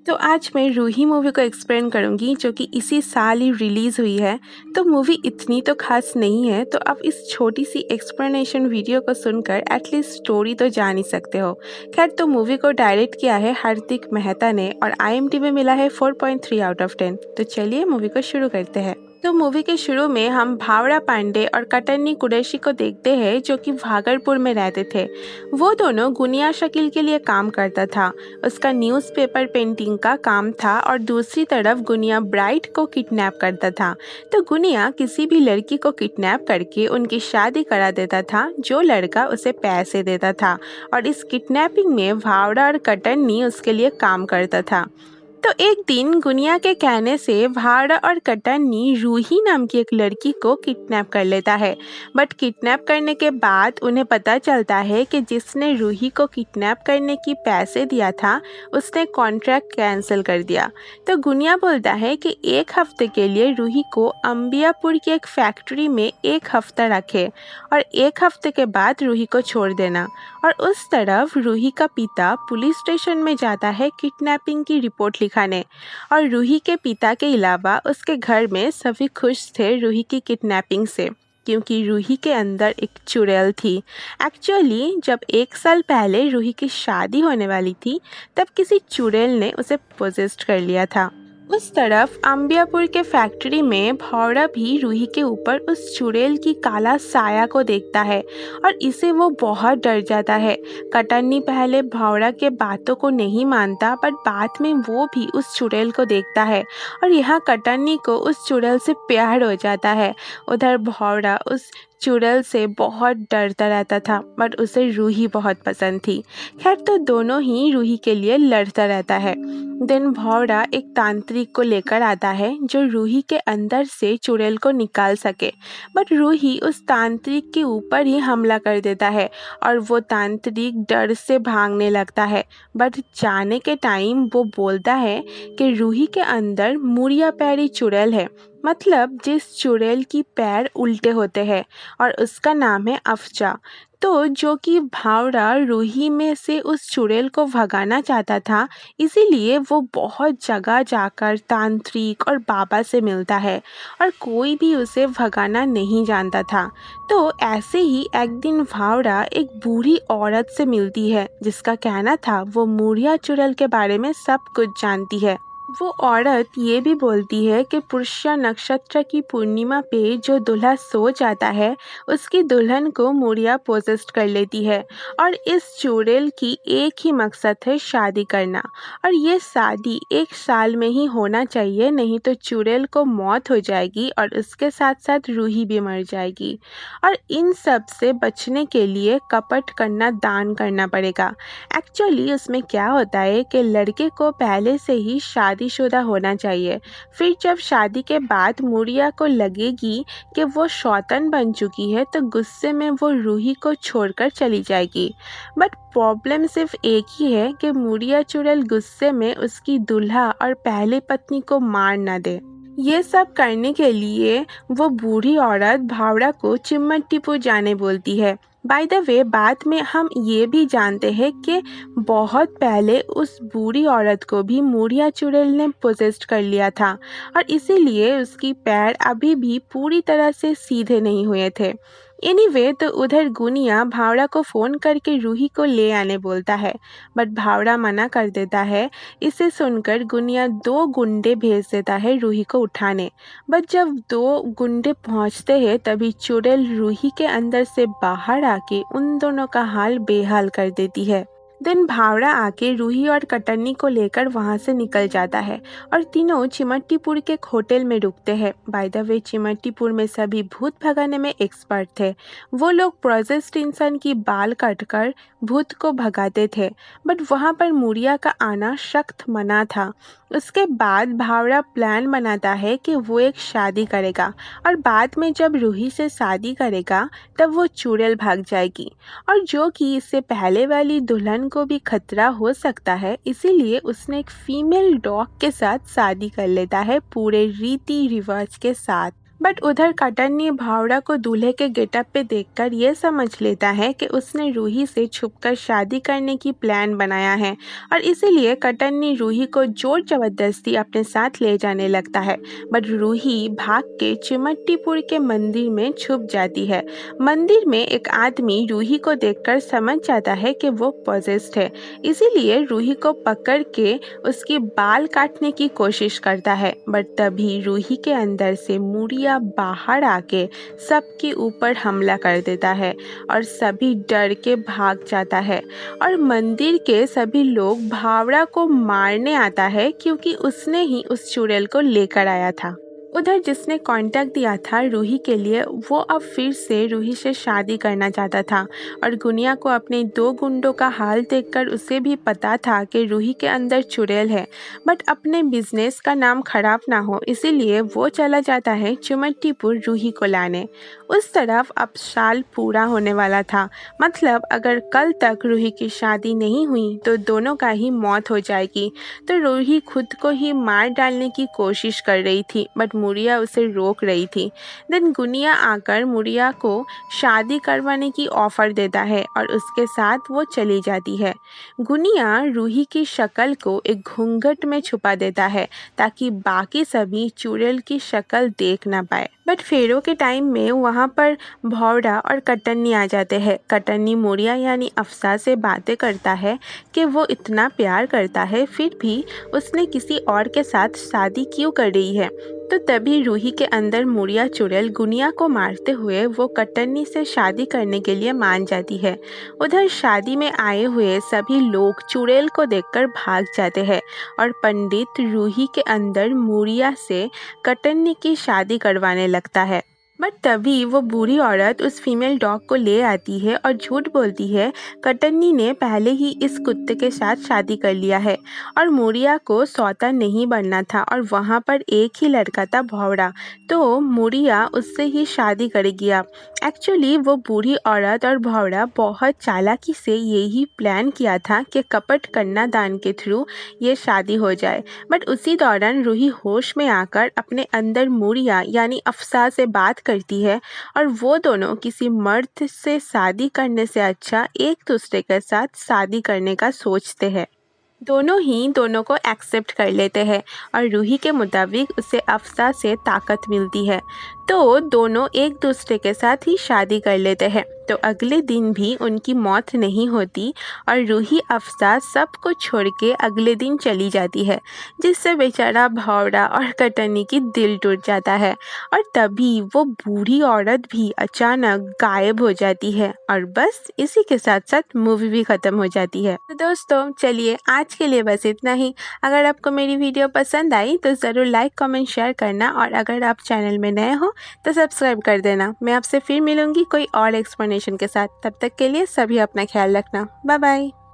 तो आज मैं रूही मूवी को एक्सप्लेन करूँगी जो कि इसी साल ही रिलीज़ हुई है। तो मूवी इतनी तो ख़ास नहीं है, तो आप इस छोटी सी एक्सप्लेनेशन वीडियो को सुनकर एटलीस्ट स्टोरी तो जान ही सकते हो। खैर, तो मूवी को डायरेक्ट किया है हार्दिक मेहता ने और आईएमडी में मिला है 4.3 आउट ऑफ 10। तो चलिए मूवी को शुरू करते हैं। तो मूवी के शुरू में हम भावड़ा पांडे और कटन्नी कुरैशी को देखते हैं जो कि भागलपुर में रहते थे। वो दोनों गुनिया शकील के लिए काम करता था। उसका न्यूज़पेपर पेंटिंग का काम था और दूसरी तरफ गुनिया ब्राइट को किडनैप करता था। तो गुनिया किसी भी लड़की को किडनैप करके उनकी शादी करा देता था जो लड़का उसे पैसे देता था, और इस किडनैपिंग में भावड़ा और कटन्नी उसके लिए काम करता था। तो एक दिन गुनिया के कहने से भावड़ा और कटन्नी रूही नाम की एक लड़की को किडनैप कर लेता है। बट किडनैप करने के बाद उन्हें पता चलता है कि जिसने रूही को किडनैप करने की पैसे दिया था उसने कॉन्ट्रैक्ट कैंसिल कर दिया। तो गुनिया बोलता है कि एक हफ्ते के लिए रूही को अंबियापुर की एक फैक्ट्री में एक हफ्ता रखे और एक हफ्ते के बाद रूही को छोड़ देना। और उस तरफ रूही का पिता पुलिस स्टेशन में जाता है किडनैपिंग की रिपोर्ट लिखाने। और रूही के पिता के अलावा उसके घर में सभी खुश थे रूही की किडनैपिंग से, क्योंकि रूही के अंदर एक चुड़ैल थी। एक्चुअली जब 1 साल पहले रूही की शादी होने वाली थी तब किसी चुड़ैल ने उसे पोजेस्ट कर लिया था। उस तरफ अंबियापुर के फैक्ट्री में भावड़ा भी रूही के ऊपर उस चुड़ैल की काला साया को देखता है और इसे वो बहुत डर जाता है। कटन्नी पहले भावड़ा के बातों को नहीं मानता, बट बाद में वो भी उस चुड़ैल को देखता है और यहाँ कटन्नी को उस चुड़ैल से प्यार हो जाता है। उधर भावड़ा उस चुड़ैल से बहुत डरता रहता था, बट उसे रूही बहुत पसंद थी। खैर, तो दोनों ही रूही के लिए लड़ता रहता है। दिन भावड़ा एक तांत्रिक को लेकर आता है जो रूही के अंदर से चुड़ैल को निकाल सके, बट रूही उस तांत्रिक के ऊपर ही हमला कर देता है और वो तांत्रिक डर से भागने लगता है। बट जाने के टाइम वो बोलता है कि रूही के अंदर मुड़िया पैरी चुड़ैल है, मतलब जिस चुड़ैल की पैर उल्टे होते हैं, और उसका नाम है अफजा। तो जो कि भावड़ा रूही में से उस चुड़ैल को भगाना चाहता था, इसीलिए वो बहुत जगह जाकर तांत्रिक और बाबा से मिलता है और कोई भी उसे भगाना नहीं जानता था। तो ऐसे ही एक दिन भावड़ा एक बूढ़ी औरत से मिलती है जिसका कहना था वो मुड़िया चुड़ैल के बारे में सब कुछ जानती है। वो औरत ये भी बोलती है कि पुष्य नक्षत्र की पूर्णिमा पे जो दूल्हा सो जाता है उसकी दुल्हन को मुड़िया पोजेस्ट कर लेती है, और इस चुड़ैल की एक ही मकसद है शादी करना, और ये शादी 1 साल में ही होना चाहिए, नहीं तो चुड़ैल को मौत हो जाएगी और उसके साथ साथ रूही भी मर जाएगी। और इन सब से बचने के लिए कपट करना दान करना पड़ेगा। एक्चुअली उसमें क्या होता है कि लड़के को पहले से ही शादीशुदा होना चाहिए, फिर जब शादी के बाद मुड़िया को लगेगी कि वो शौतन बन चुकी है तो गुस्से में वो रूही को छोड़कर चली जाएगी। बट प्रॉब्लम सिर्फ एक ही है कि मुड़िया चुड़ैल गुस्से में उसकी दूल्हा और पहली पत्नी को मार ना दे। ये सब करने के लिए वो बूढ़ी औरत भावड़ा को चिम्मटीपुर जाने बोलती है। बाय द वे, बाद में हम ये भी जानते हैं कि बहुत पहले उस बूढ़ी औरत को भी मुड़िया चुड़ैल ने पोजेस्ट कर लिया था और इसीलिए उसकी पैर अभी भी पूरी तरह से सीधे नहीं हुए थे। एनीवे, तो उधर गुनिया भावड़ा को फ़ोन करके रूही को ले आने बोलता है, बट भावड़ा मना कर देता है। इसे सुनकर गुनिया 2 गुंडे भेज देता है रूही को उठाने, बट जब 2 गुंडे पहुंचते हैं तभी चुड़ैल रूही के अंदर से बाहर आके उन दोनों का हाल बेहाल कर देती है। देन भावड़ा आके रूही और कटन्नी को लेकर वहां से निकल जाता है और तीनों चिमट्टीपुर के एक होटल में रुकते हैं। बाय द वे, चिमट्टीपुर में सभी भूत भगाने में एक्सपर्ट थे। वो लोग प्रोजेस्ट इंसान की बाल काटकर भूत को भगाते थे, बट वहां पर मुड़िया का आना सख्त मना था। उसके बाद भावड़ा प्लान बनाता है कि वो एक शादी करेगा और बाद में जब रूही से शादी करेगा तब वो चुड़ैल भाग जाएगी, और जो कि इससे पहले वाली दुल्हन को भी खतरा हो सकता है, इसीलिए उसने एक फीमेल डॉग के साथ शादी कर लेता है पूरे रीति रिवाज के साथ। बट उधर कटन्नी भावड़ा को दूल्हे के गेटअप पे देखकर ये समझ लेता है कि उसने रूही से छुपकर शादी करने की प्लान बनाया है और इसीलिए कटन्नी रूही को जोर जबरदस्ती अपने साथ ले जाने लगता है। बट रूही भाग के चिमट्टीपुर के मंदिर में छुप जाती है। मंदिर में एक आदमी रूही को देखकर समझ जाता है कि वो पॉजेस्ड है, इसीलिए रूही को पकड़ के उसके बाल काटने की कोशिश करता है। बट तभी रूही के अंदर से मुड़िया बाहर आके सबके ऊपर हमला कर देता है और सभी डर के भाग जाता है और मंदिर के सभी लोग भावड़ा को मारने आता है क्योंकि उसने ही उस चुड़ैल को लेकर आया था। उधर जिसने कांटेक्ट दिया था रूही के लिए, वो अब फिर से रूही से शादी करना चाहता था और गुनिया को अपने दो गुंडों का हाल देखकर उसे भी पता था कि रूही के अंदर चुड़ैल है। बट अपने बिजनेस का नाम खराब ना हो इसीलिए वो चला जाता है चिमट्टीपुर रूही को लाने। उस तरफ अब साल पूरा होने वाला था, मतलब अगर कल तक रूही की शादी नहीं हुई तो दोनों का ही मौत हो जाएगी। तो रूही खुद को ही मार डालने की कोशिश कर रही थी बट मुड़िया उसे रोक रही थी। देन गुनिया आकर मुड़िया को शादी करवाने की ऑफर देता है और उसके साथ वो चली जाती है। गुनिया रूही की शक्ल को एक घूंघट में छुपा देता है ताकि बाकी सभी चुड़ैल की शक्ल देख ना पाए। बट फेरों के टाइम में वहाँ पर भौरा और कटन्नी आ जाते हैं। कटन्नी मुड़िया यानी अफसा से बातें करता है कि वो इतना प्यार करता है फिर भी उसने किसी और के साथ शादी क्यों कर रही है। तो तभी रूही के अंदर मुड़िया चुड़ैल गुनिया को मारते हुए वो कटन्नी से शादी करने के लिए मान जाती है। उधर शादी में आए हुए सभी लोग चुड़ैल को देखकर भाग जाते हैं और पंडित रूही के अंदर मुड़िया से कटन्नी की शादी करवाने लगता है। बट तभी वो बूढ़ी औरत उस फीमेल डॉग को ले आती है और झूठ बोलती है कटन्नी ने पहले ही इस कुत्ते के साथ शादी कर लिया है और मुड़िया को सौता नहीं बनना था और वहाँ पर एक ही लड़का था भौरा, तो मुड़िया उससे ही शादी करेगी। अब एक्चुअली वो बूढ़ी औरत और भौरा बहुत चालाकी से यही प्लान किया था कि कपट कन्यादान के थ्रू ये शादी हो जाए। बट उसी दौरान रूही होश में आकर अपने अंदर मुड़िया यानी अफसा से बात करती है और वो दोनों किसी मर्द से शादी करने से अच्छा एक दूसरे के साथ शादी करने का सोचते हैं। दोनों ही दोनों को एक्सेप्ट कर लेते हैं और रूही के मुताबिक उसे अफसा से ताकत मिलती है, तो दोनों एक दूसरे के साथ ही शादी कर लेते हैं। तो अगले दिन भी उनकी मौत नहीं होती और रूही अफसा सब को छोड़ के अगले दिन चली जाती है, जिससे बेचारा भौरा और कटन्नी की दिल टूट जाता है और तभी वो बूढ़ी औरत भी अचानक गायब हो जाती है और बस इसी के साथ साथ मूवी भी ख़त्म हो जाती है। तो दोस्तों चलिए आज के लिए बस इतना ही। अगर आपको मेरी वीडियो पसंद आई तो ज़रूर लाइक कमेंट शेयर करना और अगर आप चैनल में नए हो तो सब्सक्राइब कर देना। मैं आपसे फिर मिलूंगी कोई और एक्सप्लेनेशन के साथ। तब तक के लिए सभी अपना ख्याल रखना। Bye bye.